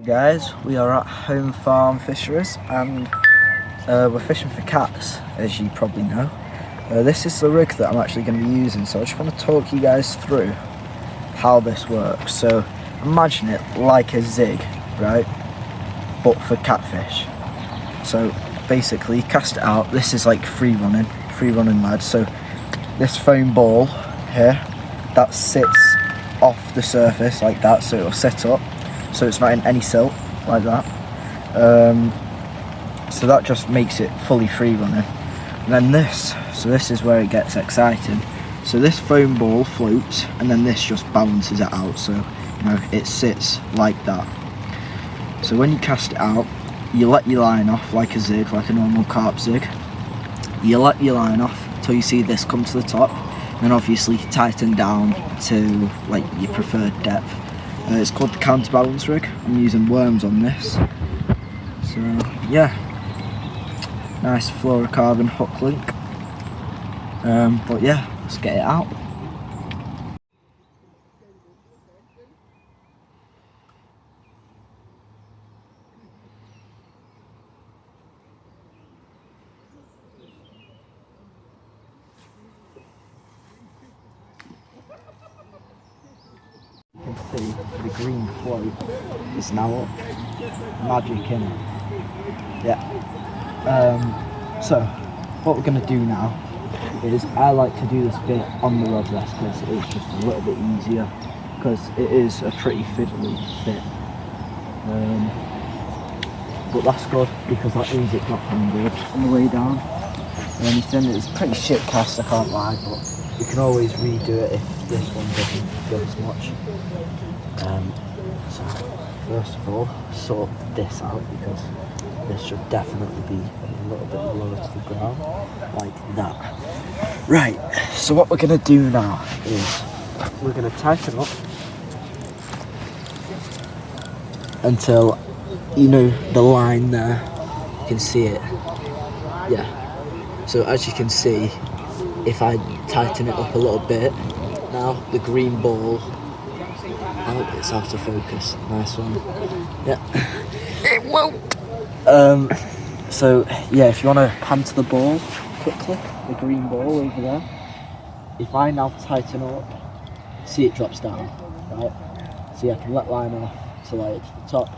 Guys, we are at Home Farm Fisheries and we're fishing for cats, as you probably know. This is the rig that I'm actually going to be using, so I just want to talk you guys through how this works. So imagine it like a zig, right, but for catfish. So basically cast it out. This is like free running mad. So this foam ball here, that sits off the surface like that, so it'll sit up, so it's not in any silt like that. So that just makes it fully free running. And then this is where it gets exciting. So this foam ball floats and then this just balances it out, so you know it sits like that. So when you cast it out, you let your line off like a zig, like a normal carp zig. You let your line off until you see this come to the top, and then obviously tighten down to like your preferred depth. It's called the counterbalance rig. I'm using worms on this. So yeah, nice fluorocarbon hook link. But yeah, let's get it out. You can see the green float is now up. Magic, innit? Yeah. So what we're going to do now is I like to do this bit on the rod rest because it's just a little bit easier, because it is a pretty fiddly bit. But that's good because that means it's not good on the way down or anything. It's a pretty shit cast, I can't lie, but you can always redo it if this one doesn't go as much. So first of all, sort this out because this should definitely be a little bit lower to the ground, like that. Right, so what we're going to do now is we're going to tighten up until, you know, the line there, you can see it. Yeah, so as you can see, if I tighten it up a little bit, now the green ball, oh, it's out of focus, nice one. Yeah, it won't. So yeah, if you want to pan to the ball quickly, the green ball over there, if I now tighten up, see it drops down, right? See, I can let line off to like the top,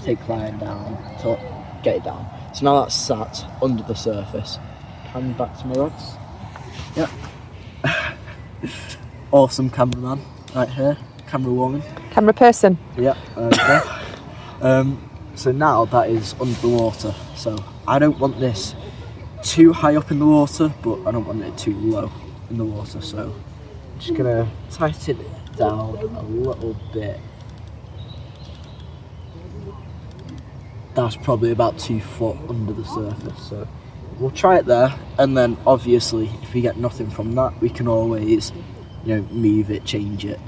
take line down, top, get it down. So now that's sat under the surface. Hand back to my rods. Yep. Awesome cameraman right here, camera woman. Camera person. Yep, okay. So now that is under the water, so I don't want this too high up in the water, but I don't want it too low in the water, so I'm just gonna tighten it down a little bit. That's probably about 2 foot under the surface, so we'll try it there, and then obviously if we get nothing from that, we can always, you know, move it, change it,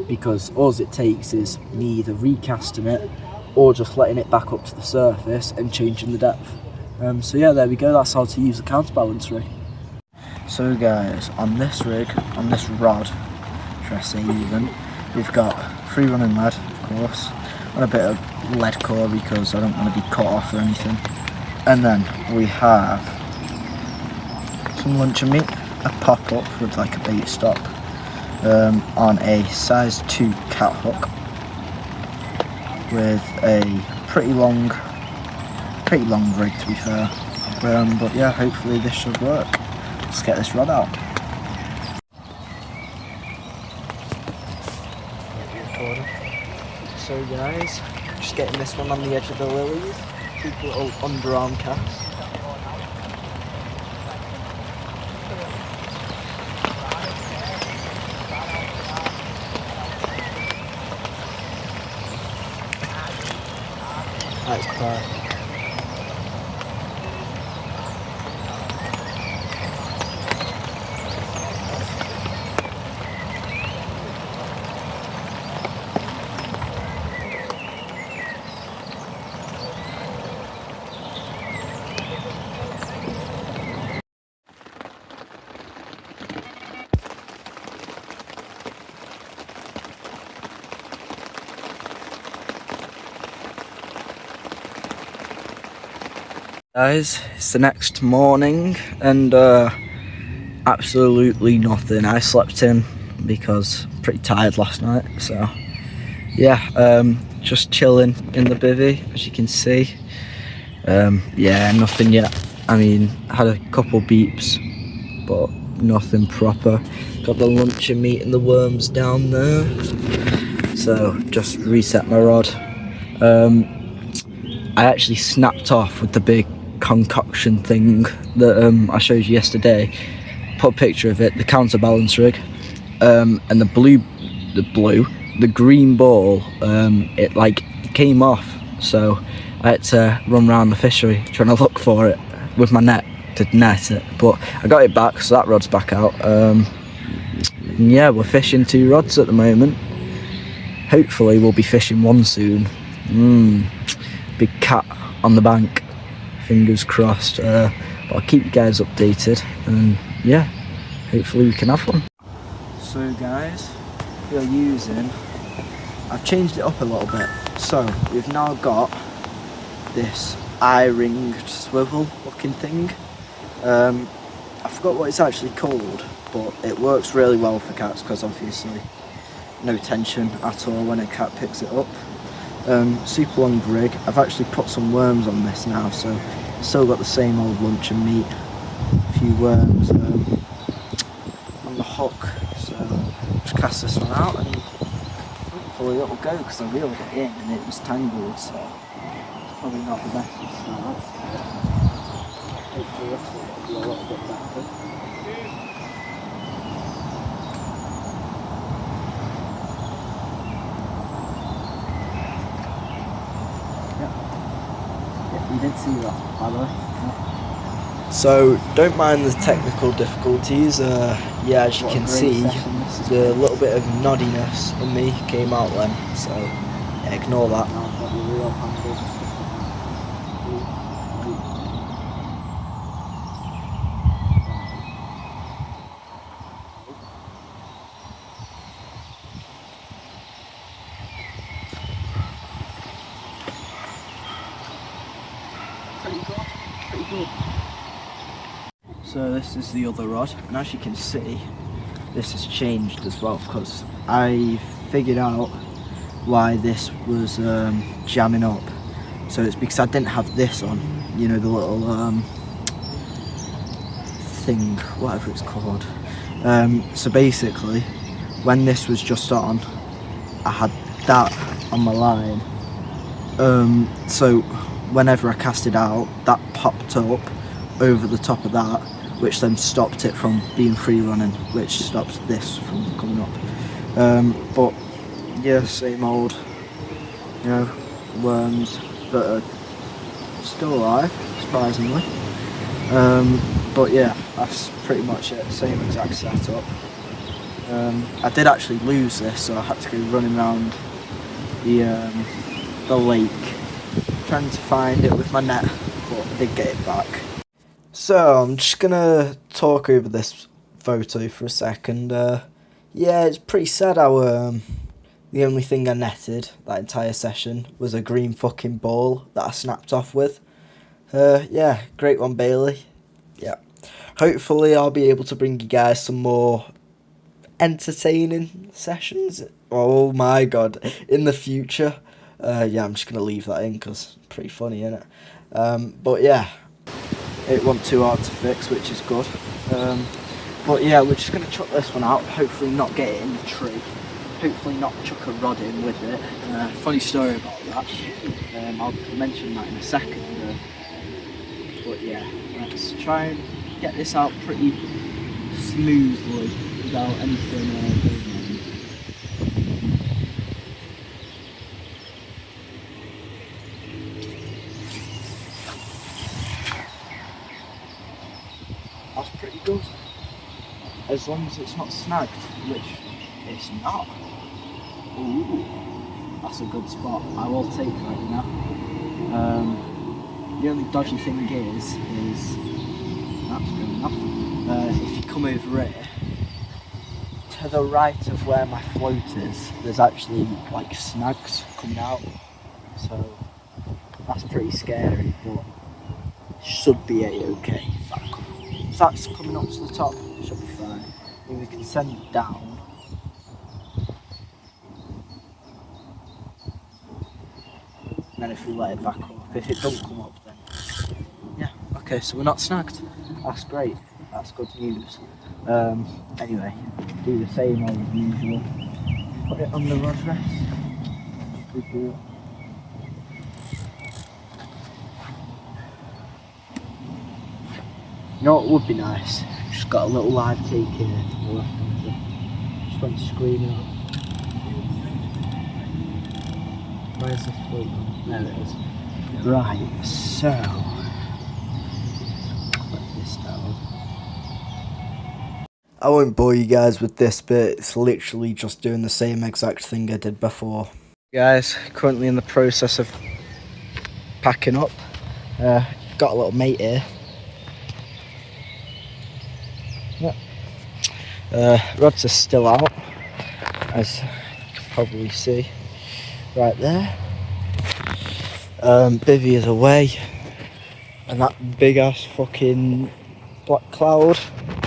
because all it takes is me either recasting it or just letting it back up to the surface and changing the depth. So yeah, there we go, that's how to use the counterbalance rig. So guys, on this rig, on this rod, should I say even, we've got free running lead, of course, and a bit of lead core because I don't want to be cut off or anything. And then we have some luncheon meat, a pop-up with like a bait stop, on a size 2 cat hook with a pretty long rig, to be fair. But yeah, hopefully this should work. Let's get this rod out. So guys, just getting this one on the edge of the lilies. Keep a little underarm cast. That's perfect. Guys, it's the next morning and absolutely nothing. I slept in because I'm pretty tired last night, so yeah, just chilling in the bivvy, as you can see. Yeah, nothing yet. I mean, had a couple beeps, but nothing proper. Got the lunch and meat and the worms down there, so just reset my rod. I actually snapped off with the big concoction thing that I showed you yesterday. Put a picture of it, the counterbalance rig, and the green ball, it like came off, so I had to run around the fishery trying to look for it with my net to net it, but I got it back, so that rod's back out. And yeah, we're fishing 2 rods at the moment. Hopefully we'll be fishing 1 soon. Big cat on the bank, fingers crossed. But I'll keep you guys updated, and yeah, hopefully we can have one. So guys, I've changed it up a little bit. So we've now got this eye-ringed swivel looking thing. I forgot what it's actually called, but it works really well for cats because obviously no tension at all when a cat picks it up. Super long rig. I've actually put some worms on this now, so still got the same old lunch and meat, a few worms on the hook. So just cast this one out and hopefully it'll go, because I reeled it in and it was tangled, so it's probably not the best to start. Hopefully this will be a little bit better. You didn't see that, by the way. Yeah. So don't mind the technical difficulties. Yeah, as you can see, the little bit of noddiness in me came out then. So yeah, ignore that. Pretty good. So this is the other rod, and as you can see, this has changed as well, because I figured out why this was jamming up. So it's because I didn't have this on, you know, the little thing, whatever it's called. So basically, when this was just on, I had that on my line. So whenever I cast it out, that popped up over the top of that, which then stopped it from being free running, which stops this from coming up. But yeah, same old, you know, worms that are still alive, surprisingly. But yeah, that's pretty much it, same exact setup. I did actually lose this, so I had to go running around the lake trying to find it with my net, but I did get it back. So I'm just gonna talk over this photo for a second. Yeah, it's pretty sad how the only thing I netted that entire session was a green fucking ball that I snapped off with. Yeah, great one, Bailey. Yeah, hopefully I'll be able to bring you guys some more entertaining sessions. Oh my god, in the future. Yeah, I'm just gonna leave that in because it's pretty funny, isn't it? But yeah, it wasn't too hard to fix, which is good. But yeah, we're just gonna chuck this one out, hopefully not get it in the tree, hopefully not chuck a rod in with it. Funny story about that, I'll mention that in a second. But yeah, let's try and get this out pretty smoothly without anything going on. That's pretty good, as long as it's not snagged, which it's not. Ooh, that's a good spot. I will take that, you know. The only dodgy thing is that's going off. If you come over here, to the right of where my float is, there's actually like snags coming out, so that's pretty scary, but should be a-okay. If that's coming up to the top, should be fine. Then we can send it down. And then if we let it back up, if it don't come up, then yeah, okay, so we're not snagged. That's great, that's good news. Anyway, do the same as usual. Put it on the rod rest. You know what would be nice? Just got a little live take here to the left hand. Just went screaming out. Where's the float? There it is. Right, so put this down. I won't bore you guys with this bit, it's literally just doing the same exact thing I did before. Guys, currently in the process of packing up. Got a little mate here. Yeah. Rods are still out, as you can probably see right there. Bivvy is away, and that big ass fucking black cloud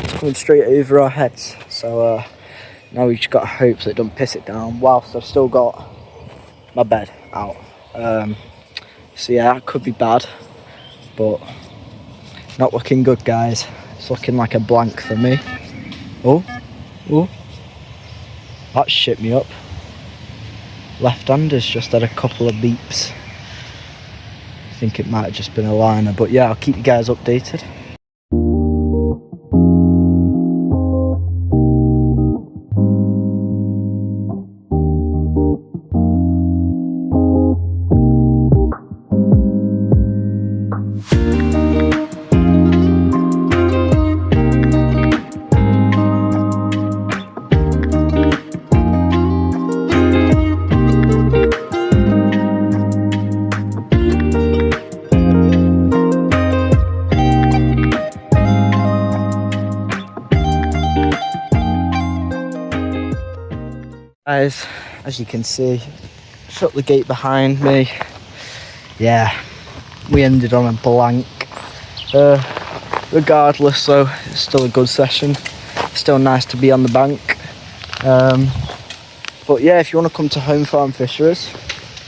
is coming straight over our heads. So now we've just got to hope that it don't piss it down whilst I've still got my bed out. So yeah, that could be bad, but not looking good, guys. It's looking like a blank for me. Oh, that shit me up. Left-hander's just had a couple of beeps. I think it might have just been a liner, but yeah, I'll keep you guys updated. Guys, as you can see, shut the gate behind me. Yeah, we ended on a blank. Regardless though, it's still a good session. Still nice to be on the bank. But yeah, if you want to come to Home Farm Fisheries,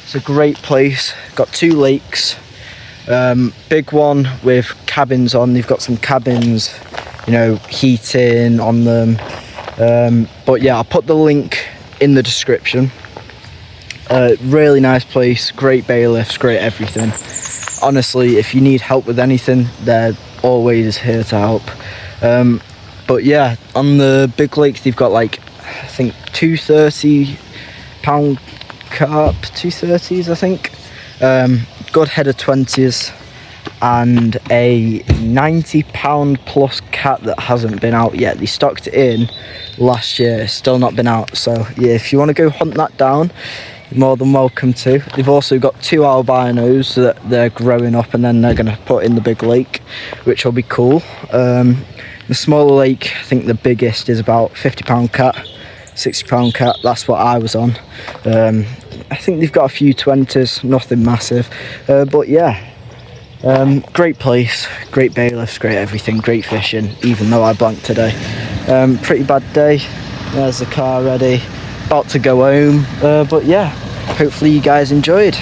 it's a great place. Got 2 lakes. Big one with cabins on. They've got some cabins, you know, heating on them. But yeah, I'll put the link in the description. Really nice place, great bailiffs, great everything. Honestly, if you need help with anything, they're always here to help. But yeah, on the big lake they've got like, I think 230-pound carp, 230s I think. Good head of 20s and a 90-pound plus cat that hasn't been out yet. They stocked it in last year, still not been out. So yeah, if you want to go hunt that down, you're more than welcome to. They've also got 2 albinos that they're growing up and then they're going to put in the big lake, which will be cool. The smaller lake, I think the biggest is about 50-pound cat, 60-pound cat. That's what I was on. I think they've got a few 20s, nothing massive, but yeah. Great place, great bailiffs, great everything, great fishing, even though I blanked today. Pretty bad day. There's the car ready, about to go home, but yeah, hopefully you guys enjoyed.